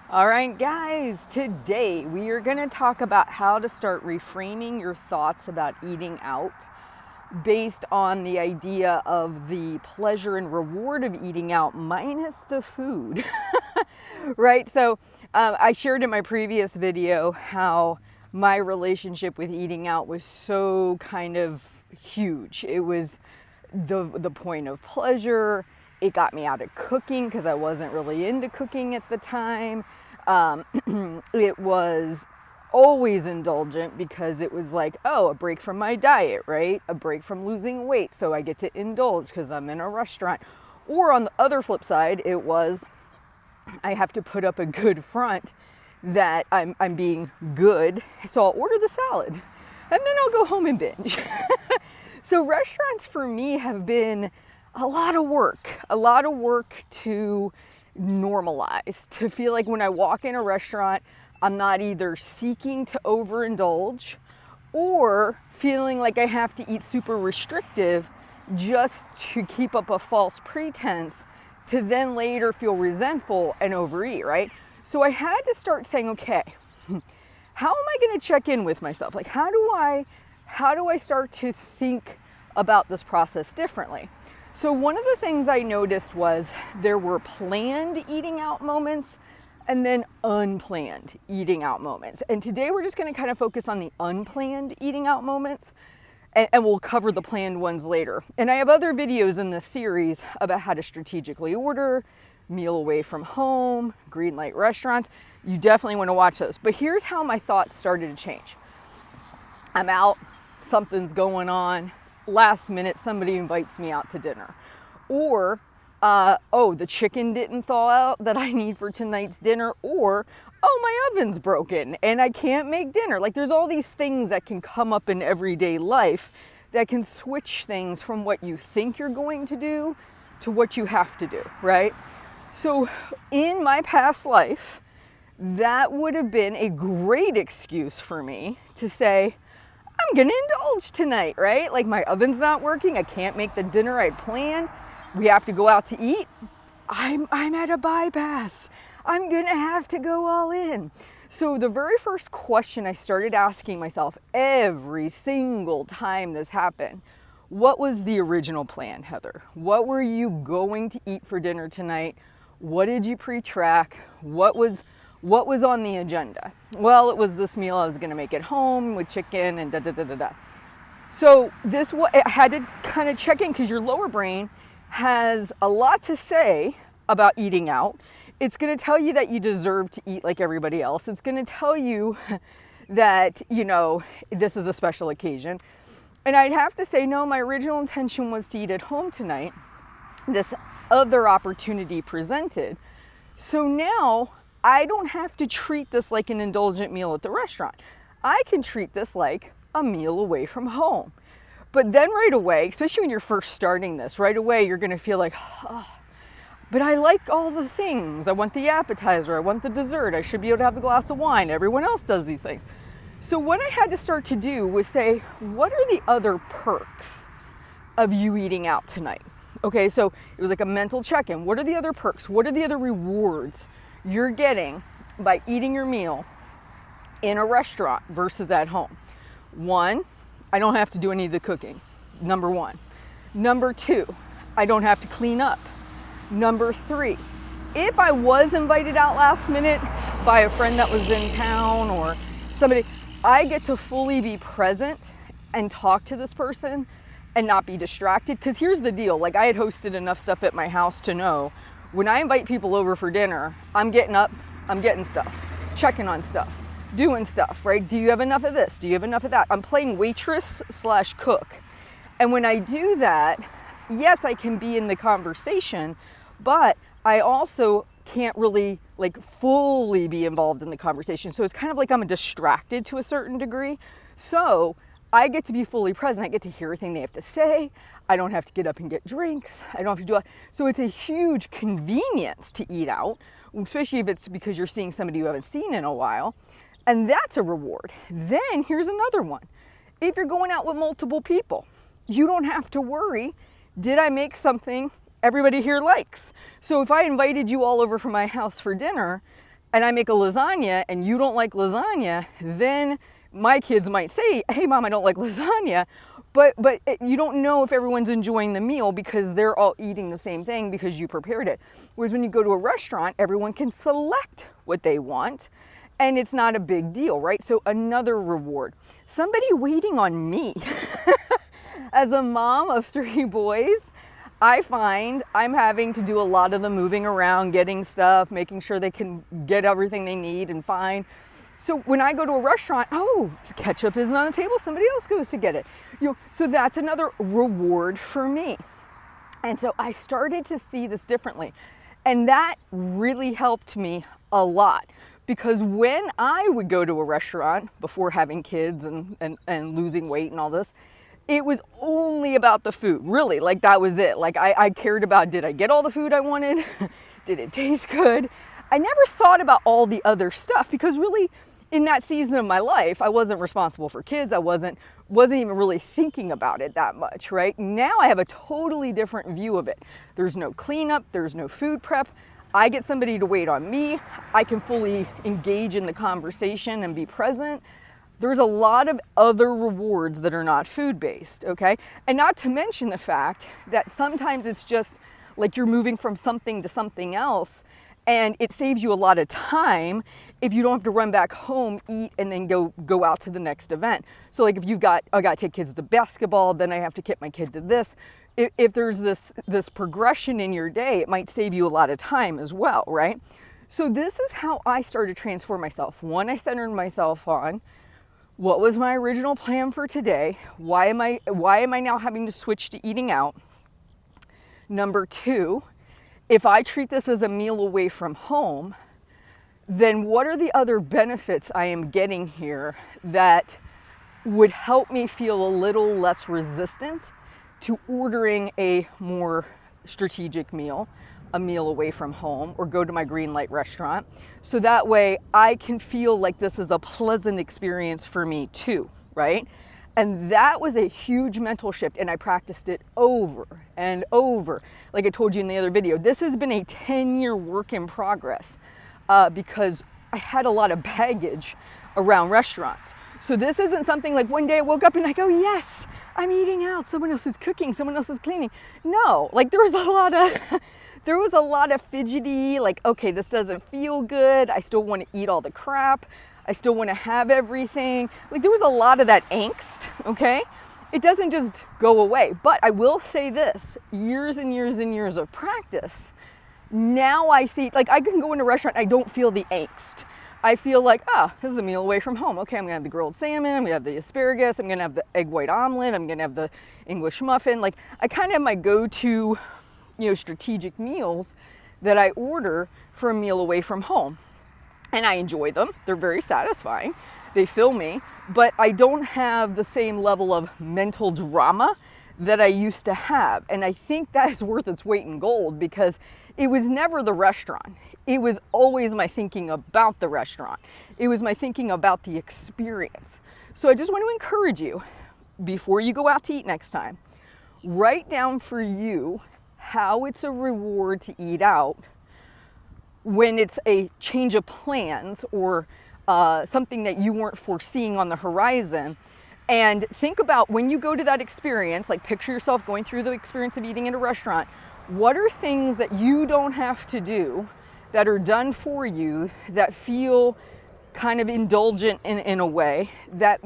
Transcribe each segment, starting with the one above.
All right, guys, today we are going to talk about how to start reframing your thoughts about eating out based on the idea of the pleasure and reward of eating out minus the food, right? So I shared in my previous video how my relationship with eating out was so kind of huge. It was the point of pleasure. It got me out of cooking because I wasn't really into cooking at the time. It was always indulgent because it was like, oh, a break from my diet, right? A break from losing weight, so I get to indulge because I'm in a restaurant. Or on the other flip side, it was I have to put up a good front that I'm being good, so I'll order the salad and then I'll go home and binge. So restaurants for me have been a lot of work to normalize, to feel like when I walk in a restaurant, I'm not either seeking to overindulge or feeling like I have to eat super restrictive just to keep up a false pretense to then later feel resentful and overeat, right? So I had to start saying, okay, how am I going to check in with myself? Like, how do I start to think about this process differently? So one of the things I noticed was there were planned eating out moments and then unplanned eating out moments. And today we're just going to kind of focus on the unplanned eating out moments, and we'll cover the planned ones later. And I have other videos in this series about how to strategically order, meal away from home, green light restaurants. You definitely want to watch those. But here's how my thoughts started to change. I'm out, something's going on. Last minute, somebody invites me out to dinner. Or, the chicken didn't thaw out that I need for tonight's dinner. Or, my oven's broken and I can't make dinner. Like, there's all these things that can come up in everyday life that can switch things from what you think you're going to do to what you have to do, right? So in my past life, that would have been a great excuse for me to say, I'm gonna indulge tonight, right? Like, my oven's not working, I can't make the dinner I planned, we have to go out to eat. I'm at a bypass. I'm gonna have to go all in. So the very first question I started asking myself every single time this happened, what was the original plan, Heather? What were you going to eat for dinner tonight? What did you pre-track? What was on the agenda? Well, it was this meal I was going to make at home with chicken and da-da-da-da-da. So I had to kind of check in because your lower brain has a lot to say about eating out. It's going to tell you that you deserve to eat like everybody else. It's going to tell you that, this is a special occasion. And I'd have to say, no, my original intention was to eat at home tonight. This other opportunity presented. So now I don't have to treat this like an indulgent meal at the restaurant. I can treat this like a meal away from home. But then right away, especially when you're first starting this, right away you're going to feel like, but I like all the things. I want the appetizer, I want the dessert, I should be able to have a glass of wine. Everyone else does these things. So what I had to start to do was say, what are the other perks of you eating out tonight? Okay, so it was like a mental check-in. What are the other perks? What are the other rewards you're getting by eating your meal in a restaurant versus at home? One, I don't have to do any of the cooking. Number one. Number two, I don't have to clean up. Number three, if I was invited out last minute by a friend that was in town or somebody, I get to fully be present and talk to this person and not be distracted. Because here's the deal, like, I had hosted enough stuff at my house to know when I invite people over for dinner, I'm getting up, I'm getting stuff, checking on stuff, doing stuff, right? Do you have enough of this? Do you have enough of that? I'm playing waitress/cook. And when I do that, yes, I can be in the conversation, but I also can't really fully be involved in the conversation. So it's kind of like I'm distracted to a certain degree. So I get to be fully present. I get to hear everything they have to say. I don't have to get up and get drinks. I don't have to do it. So it's a huge convenience to eat out, especially if it's because you're seeing somebody you haven't seen in a while. And that's a reward. Then here's another one. If you're going out with multiple people, you don't have to worry, did I make something everybody here likes? So if I invited you all over for my house for dinner and I make a lasagna and you don't like lasagna, then my kids might say, hey mom, I don't like lasagna. But you don't know if everyone's enjoying the meal because they're all eating the same thing because you prepared it. Whereas when you go to a restaurant, everyone can select what they want and it's not a big deal, right? So another reward. Somebody waiting on me. As a mom of 3 boys, I find I'm having to do a lot of the moving around, getting stuff, making sure they can get everything they need and find. So when I go to a restaurant, oh, ketchup isn't on the table, somebody else goes to get it. So that's another reward for me. And so I started to see this differently. And that really helped me a lot. Because when I would go to a restaurant before having kids and losing weight and all this, it was only about the food, really, like that was it. Like I cared about, did I get all the food I wanted? Did it taste good? I never thought about all the other stuff because really in that season of my life, I wasn't responsible for kids. I wasn't even really thinking about it that much, right? Now I have a totally different view of it. There's no cleanup, there's no food prep. I get somebody to wait on me. I can fully engage in the conversation and be present. There's a lot of other rewards that are not food-based, okay? And not to mention the fact that sometimes it's just like you're moving from something to something else, and it saves you a lot of time if you don't have to run back home, eat, and then go out to the next event. So like if I got to take kids to basketball, then I have to get my kid to this. If there's this progression in your day, it might save you a lot of time as well, right? So this is how I started to transform myself. One, I centered myself on what was my original plan for today? Why am I now having to switch to eating out? Number 2, if I treat this as a meal away from home, then what are the other benefits I am getting here that would help me feel a little less resistant to ordering a more strategic meal, a meal away from home, or go to my green light restaurant. So that way I can feel like this is a pleasant experience for me too, right? And that was a huge mental shift, and I practiced it over and over. Like I told you in the other video, this has been a 10-year work in progress because I had a lot of baggage around restaurants. So this isn't something like one day I woke up and I go, yes, I'm eating out. Someone else is cooking, someone else is cleaning. No, like there was a lot of fidgety, like, okay, this doesn't feel good. I still want to eat all the crap. I still want to have everything. Like there was a lot of that angst, okay? It doesn't just go away. But I will say this, years and years and years of practice, now I see, like I can go in a restaurant, I don't feel the angst. I feel like, this is a meal away from home. Okay, I'm gonna have the grilled salmon, I'm gonna have the asparagus, I'm gonna have the egg white omelet, I'm gonna have the English muffin. Like I kind of have my go-to, strategic meals that I order for a meal away from home. And I enjoy them. They're very satisfying. They fill me, but I don't have the same level of mental drama that I used to have. And I think that is worth its weight in gold because it was never the restaurant. It was always my thinking about the restaurant. It was my thinking about the experience. So I just want to encourage you, before you go out to eat next time, write down for you how it's a reward to eat out when it's a change of plans or something that you weren't foreseeing on the horizon. And think about when you go to that experience, like picture yourself going through the experience of eating in a restaurant. What are things that you don't have to do that are done for you that feel kind of indulgent in a way that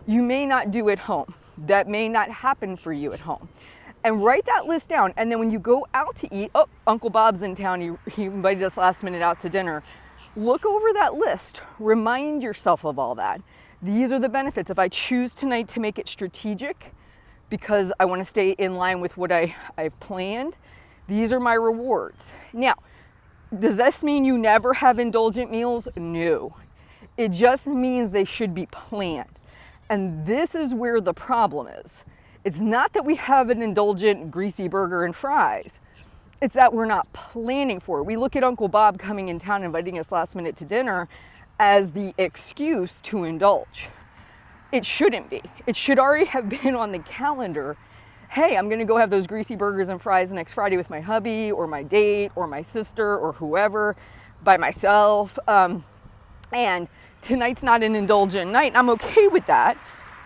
you may not do at home, that may not happen for you at home? And write that list down. And then when you go out to eat, Uncle Bob's in town, he invited us last minute out to dinner. Look over that list. Remind yourself of all that. These are the benefits. If I choose tonight to make it strategic because I want to stay in line with what I've planned, these are my rewards. Now, does this mean you never have indulgent meals? No. It just means they should be planned. And this is where the problem is. It's not that we have an indulgent greasy burger and fries. It's that we're not planning for it. We look at Uncle Bob coming in town, inviting us last minute to dinner as the excuse to indulge. It shouldn't be. It should already have been on the calendar. Hey, I'm gonna go have those greasy burgers and fries next Friday with my hubby or my date or my sister or whoever. by myself. And tonight's not an indulgent night. And I'm okay with that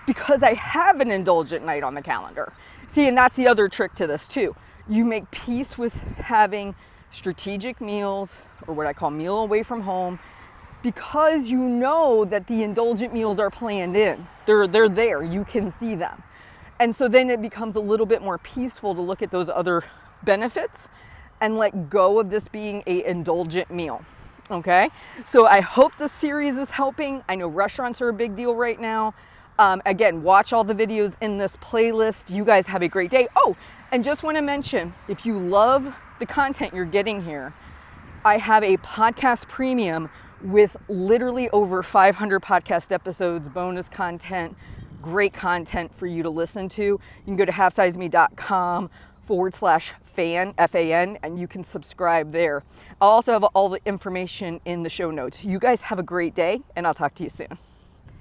because I have an indulgent night on the calendar. See, and that's the other trick to this too. You make peace with having strategic meals, or what I call meal away from home, because you know that the indulgent meals are planned in. They're there, you can see them. And so then it becomes a little bit more peaceful to look at those other benefits and let go of this being an indulgent meal. Okay, so I hope this series is helping. I know restaurants are a big deal right now. Again, watch all the videos in this playlist. You guys have a great day. Oh, and just want to mention, if you love the content you're getting here, I have a podcast premium with literally over 500 podcast episodes, bonus content, great content for you to listen to. You can go to halfsizeme.com/fan, F-A-N, and you can subscribe there. I'll also have all the information in the show notes. You guys have a great day, and I'll talk to you soon.